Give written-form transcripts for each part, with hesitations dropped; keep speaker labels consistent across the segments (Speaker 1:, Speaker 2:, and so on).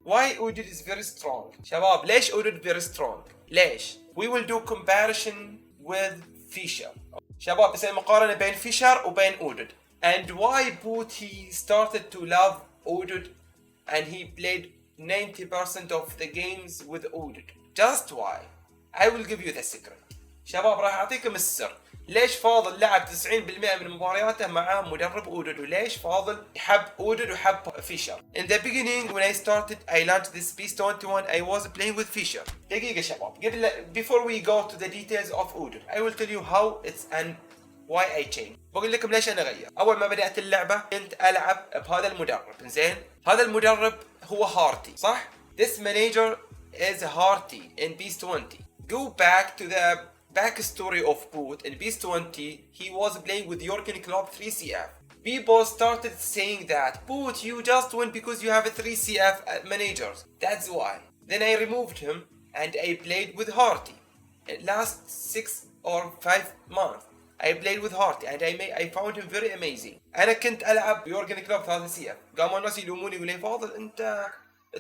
Speaker 1: Why اودود is very strong. شباب ليش اودود very strong؟ ليش؟ We will do comparison with Fisher. شباب بس مقارنة بين فيشر وبين اودود. And why Boot he started to love eFootball and he played 90% of the games with eFootball. Just why? I will give you the secret. شباب راح اعطيكم السر. ليش فاضل لعب 90% من مبارياته مع مدرب اودود وليش فاضل يحب اودود وحب فيشر. In the beginning when I started I launched this Beast 21 I was playing with Fisher. دقيقة شباب before we go to the details of اودود I will tell you how it's and why I changed. بقول لكم ليش انا غير. اول ما بدأت اللعبة كنت العب بهذا المدرب زين. هذا المدرب هو هارتي صح؟ This manager is Harty in Beast 20. Go back to the backstory of Boot in Beast 20. He was playing with Jurgen Klopp 3CF. People started saying that Boot you just win because you have a 3CF managers. That's why. Then I removed him and I played with Harty. Last 6 or 5 months I played with Harty and I found him very amazing. أنا كنت ألعب يورجن كلوب 3CF. قاموا الناس يلوموني يقولون فاضل أنت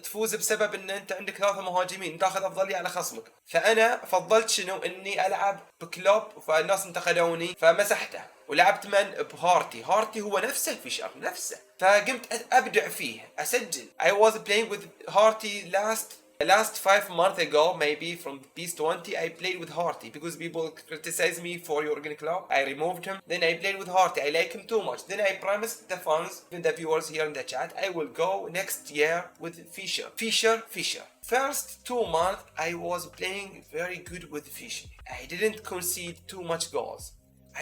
Speaker 1: تفوز بسبب ان انت عندك 3 مهاجمين تاخذ افضليه على خصمك. فانا فضلت شنو اني العب بكلوب فالناس انتقدوني فمسحته ولعبت من بهارتي. هارتي هو نفسه فيشر نفسه فقمت ابدع فيه اسجل. I was playing with Harty last 5 months ago maybe from Beast 20 I played with Harty because people criticize me for Jurgen Klopp. I removed him. Then I played with Harty. I like him too much. Then I promised the fans and the viewers here in the chat I will go next year with Fisher. First 2 months I was playing very good with Fisher. I didn't concede too much goals.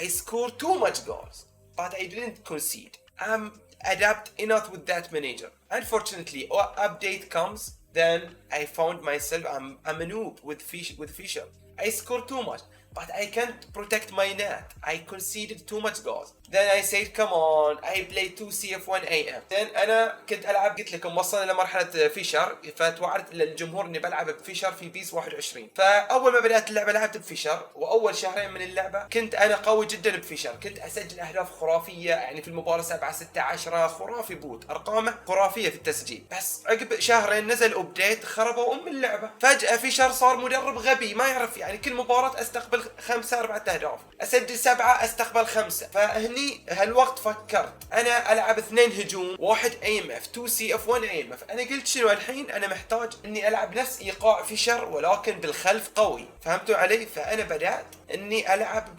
Speaker 1: I scored too much goals but I didn't concede. I'm adapt enough with that manager. Unfortunately update comes. Then I found myself I'm a noob with Fisher. I scored too much but I can't protect my net. I conceded too much goals. Then I said come on I play 2CF1 AM. Then أنا كنت ألعب قلت لكم وصلنا لمرحلة فيشر فتوعدت للجمهور إني بلعب بفيشر في بيس 21. فأول ما بدأت اللعبة لعبت بفيشر وأول شهرين من اللعبة كنت أنا قوي جدا بفيشر. كنت أسجل أهداف خرافية يعني في المباراة 7 6 10 خرافي بوت أرقامه خرافية في التسجيل. بس عقب شهرين نزل أبديت خربوا اللعبة. فجأة فيشر صار مدرب غبي ما يعرف يعني كل مباراة أستقبل 5 4 أهداف أسجل 7 أستقبل 5. فهني هالوقت فكرت انا العب 2 هجوم 1 AMF 2CF1 AMF. انا قلت شنو الحين انا محتاج اني العب نفس ايقاع فيشر ولكن بالخلف قوي. فهمتوا علي؟ فانا بدأت اني العب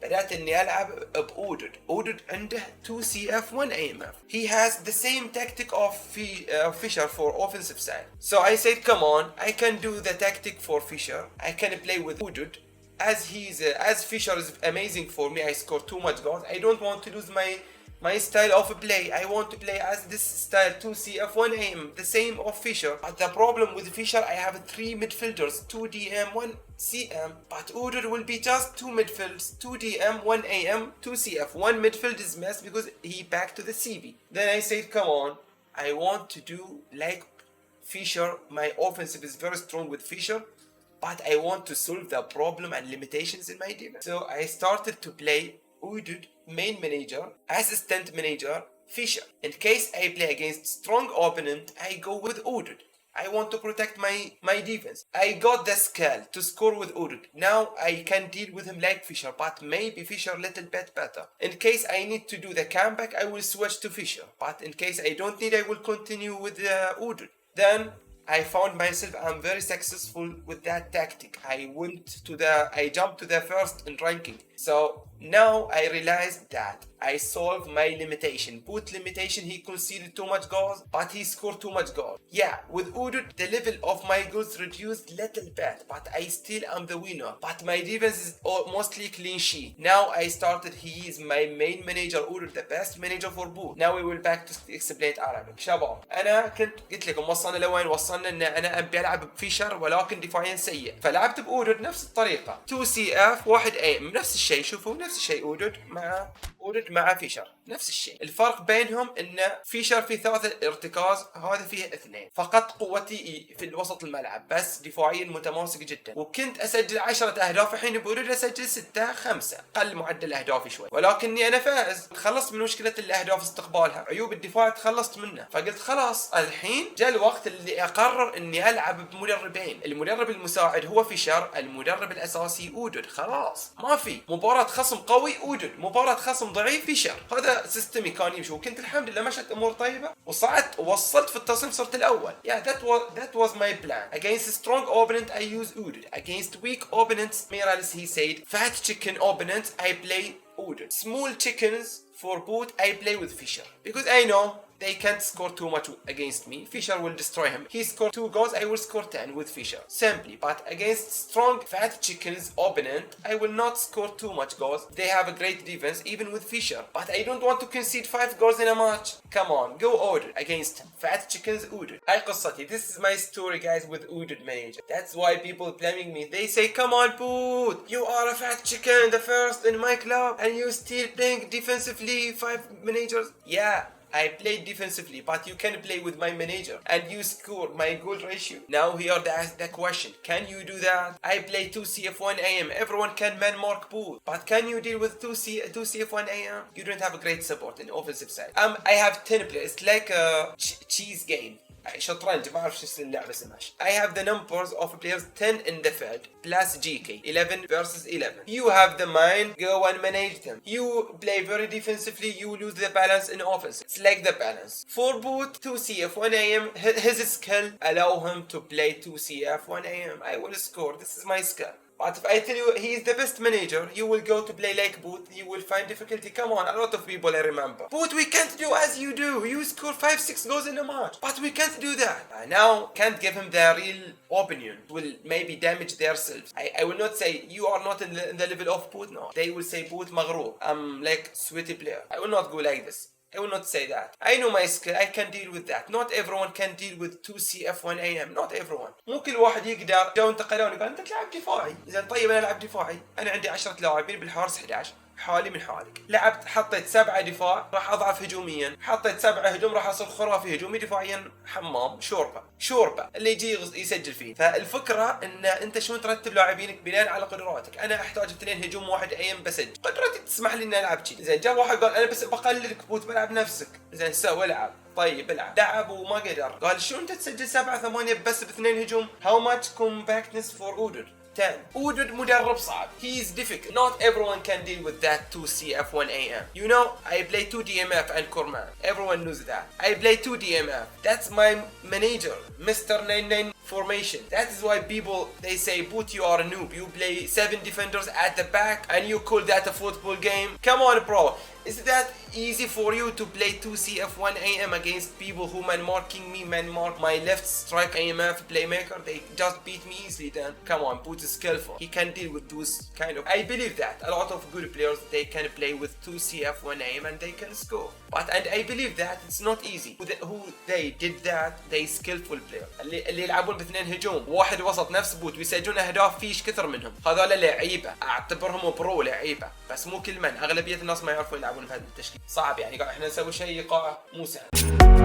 Speaker 1: بدأت اني العب بأودود. اودود عنده 2CF1 AMF. He has the same tactic of Fisher for offensive side. So I said come on I can do the tactic for Fisher. I can play with Oudud. As Fisher is amazing for me, I score too much goals. I don't want to lose my style of play. I want to play as this style 2CF1 AM, the same of Fisher. But the problem with Fisher, I have 3 midfielders, 2 DM, 1 CM. But Oudud will be just 2 midfields, 2 DM, 1 AM, 2 CF. 1 midfield is messed because he back to the CB. Then I said, come on, I want to do like Fisher. My offensive is very strong with Fisher. But I want to solve the problem and limitations in my defense. So I started to play Oudud, main manager, assistant manager, Fisher. In case I play against strong opponent, I go with Oudud. I want to protect my defense. I got the skill to score with Oudud. Now I can deal with him like Fisher, but maybe Fisher a little bit better. In case I need to do the comeback, I will switch to Fisher. But in case I don't need, I will continue with Oudud. Then I found myself I'm very successful with that tactic. I jumped to the first in ranking. So now I realized that I solved my limitation. Boot limitation, he conceded too much goals, but he scored too much goals. Yeah, with Oudud, the level of my goals reduced little bit, but I still am the winner. But my defense is mostly clean sheet. Now I started, he is my main manager, Oudud, the best manager for Boot. Now we will back to explain Arabic. شباب أنا كنت قلت لكم وصلنا لوين وصلنا إن أنا أبي ألعب بفيشر ولكن دفاعيا سيء. فلعبت بأودود نفس الطريقة 2CF 1 AM نفس الشيء. شوفوا نفس الشيء أودود مع اودود مع فيشر نفس الشيء. الفرق بينهم ان فيشر في 3 ارتكاز، هذا فيه 2 فقط. قوتي في الوسط الملعب بس دفاعيا متماسك جدا، وكنت اسجل 10 اهداف، الحين بأودود اسجل 6-5، قل معدل اهدافي شوي، ولكني انا فائز. تخلصت من مشكله الاهداف استقبالها، عيوب الدفاع تخلصت منه، فقلت خلاص الحين جاء الوقت اللي اقرر اني العب بمدربين. المدرب المساعد هو فيشر، المدرب الاساسي اودود. خلاص ما في مباراه خصم قوي اودود، مباراه خصم ضعيف فيشر. هذا سيستمي كان يمشي، وكنت الحمد لله مشت امور طيبه وصعدت ووصلت في التصنيف، صرت الاول. that was my plan. Against a strong opponent I use اودود. Against weak opponents, Miralles he said, fat chicken opponents I play اودود. Small chickens for boot I play with Fisher, because I know they can't score too much against me. Fisher will destroy him. He scored 2 goals, I will score 10 with Fisher. Simply. But against strong fat chickens opponent, I will not score too much goals. They have a great defense even with Fisher. But I don't want to concede 5 goals in a match. Come on, go Odowd against fat chickens Odowd. هاي قصتي. This is my story guys with Odowd manager. That's why people blaming me. They say, come on Boot, you are a fat chicken, the first in my club, and you still playing defensively 5 managers. Yeah. I played defensively, but you can play with my manager and you score my goal ratio. Now here the question, can you do that? I play 2CF1 AM, everyone can man mark Boot, but can you deal with 2CF1 AM? You don't have a great support in offensive side. I have 10 players, it's like a cheese game. شطرنج ما اعرف شو اسم اللعبه اسمها. I have the numbers of players 10 in the field plus GK 11 versus 11. You have the mind, go and manage them. You play very defensively, you lose the balance in offense. It's like the balance. For Boot 2CF 1AM, his skill allow him to play 2CF 1AM. I will score. This is my skill. But if I tell you he is the best manager, you will go to play like Boot, you will find difficulty. Come on, a lot of people I remember. Boot, we can't do as you do. You score 5-6 goals in a match. But we can't do that. I now can't give him the real opinion. Will maybe damage themselves. I will not say you are not in the level of Boot. No. They will say Boot maghroob. I'm like sweaty player. I will not go like this. I will not say that. I know my skill. I can deal with that. Not everyone can deal with 2CF1AM. Not everyone. مو كل واحد يقدر. جو انتقلوني قال انت تلعب دفاعي. زين طيب انا العب دفاعي. انا عندي 10 لاعبين بالحارس 11. حالي من حالك. لعبت حطيت 7 دفاع راح اضعف هجوميا، حطيت 7 هجوم راح اصير خرافي هجومي، دفاعيا حمام شوربه اللي يجي يسجل فيه. فالفكره ان انت شلون ترتب لاعبينك بناء على قدراتك. انا احتاج 2 هجوم 1 ايام بسجل، قدرتي تسمح لي اني العب شيء. زين جاء واحد قال انا بس بقللك Boot بلعب نفسك. زين سوي العب. طيب العب. لعب وما قدر. قال شو انت تسجل 7-8 بس ب2 هجوم؟ How much compactness for Odowd? 10. Odowd مدرب صعب. He is difficult. Not everyone can deal with that 2CF1 AM. You know, I play 2 DMF and Corman. Everyone knows that. I play 2 DMF. That's my manager, Mr. 99 formation. That is why people, they say, Boot, you are a noob. You play 7 defenders at the back and you call that a football game? Come on, bro. Is that easy for you to play 2CF1 AM against people who man-marking me, man-mark my left strike AMF playmaker? They just beat me easily then. Come on, Boot is skillful. He can deal with those kind of... I believe that. A lot of good players, they can play with 2CF1 AM and they can score. And I believe that it's not easy. Who they did that, they skillful player. اللي يلعبون ب2 هجوم، واحد وسط نفس Boot ويسجلون اهداف فيش كثر منهم. هذول لعيبه، اعتبرهم برو لعيبه، بس مو كل من. اغلبيه الناس ما يعرفون يلعبون بهذا التشكيل. صعب يعني احنا نسوي شيء مو سهل.